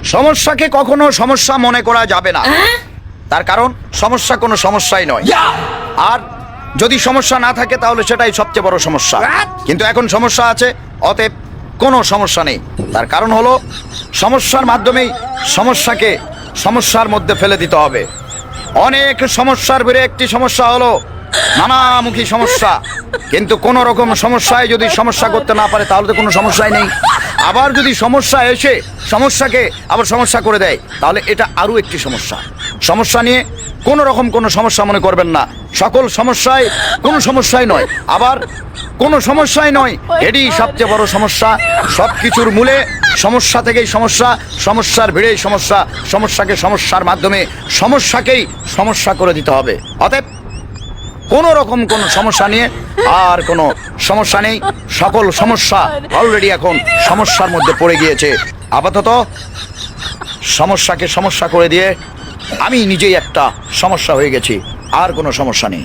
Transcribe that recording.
সমস্যাকে কখনো সমস্যা মনে করা যাবে না, তার কারণ সমস্যা কোনো সমস্যাই নয়। আর যদি সমস্যা না থাকে তাহলে সেটাই সবচেয়ে বড় সমস্যা। কিন্তু এখন সমস্যা আছে, অতএব কোনো সমস্যা নেই। তার কারণ হলো সমস্যার মাধ্যমেই সমস্যাকে সমস্যার মধ্যে ফেলে দিতে হবে। অনেক সমস্যার ভিড়ে একটি সমস্যা হলো নানামুখী সমস্যা। কিন্তু কোন রকম সমস্যায় যদি সমস্যা করতে না পারে তাহলে তো কোনো সমস্যাই নেই। আবার যদি সমস্যা এসে সমস্যাকে আবার সমস্যা করে দেয় তাহলে এটা আরো একটি সমস্যা। সমস্যা নিয়ে কোনো রকম কোনো সমস্যা মনে করবেন না। সকল সমস্যায় কোনো সমস্যাই নয়, আবার কোনো সমস্যাই নয়, এটি সবচেয়ে বড় সমস্যা। সব কিছুর মূলে সমস্যা থেকেই সমস্যা, সমস্যার ভিড়েই সমস্যা। সমস্যাকে সমস্যার মাধ্যমে সমস্যাকেই সমস্যা করে দিতে হবে। অতএব কোনো রকম কোনো সমস্যা নিয়ে আর কোনো সমস্যা নেই। সকল সমস্যা অলরেডি এখন সমস্যার মধ্যে পড়ে গিয়েছে। আপাতত সমস্যাকে সমস্যা করে দিয়ে আমি নিজেই একটা সমস্যা হয়ে গেছি, আর কোনো সমস্যা নেই।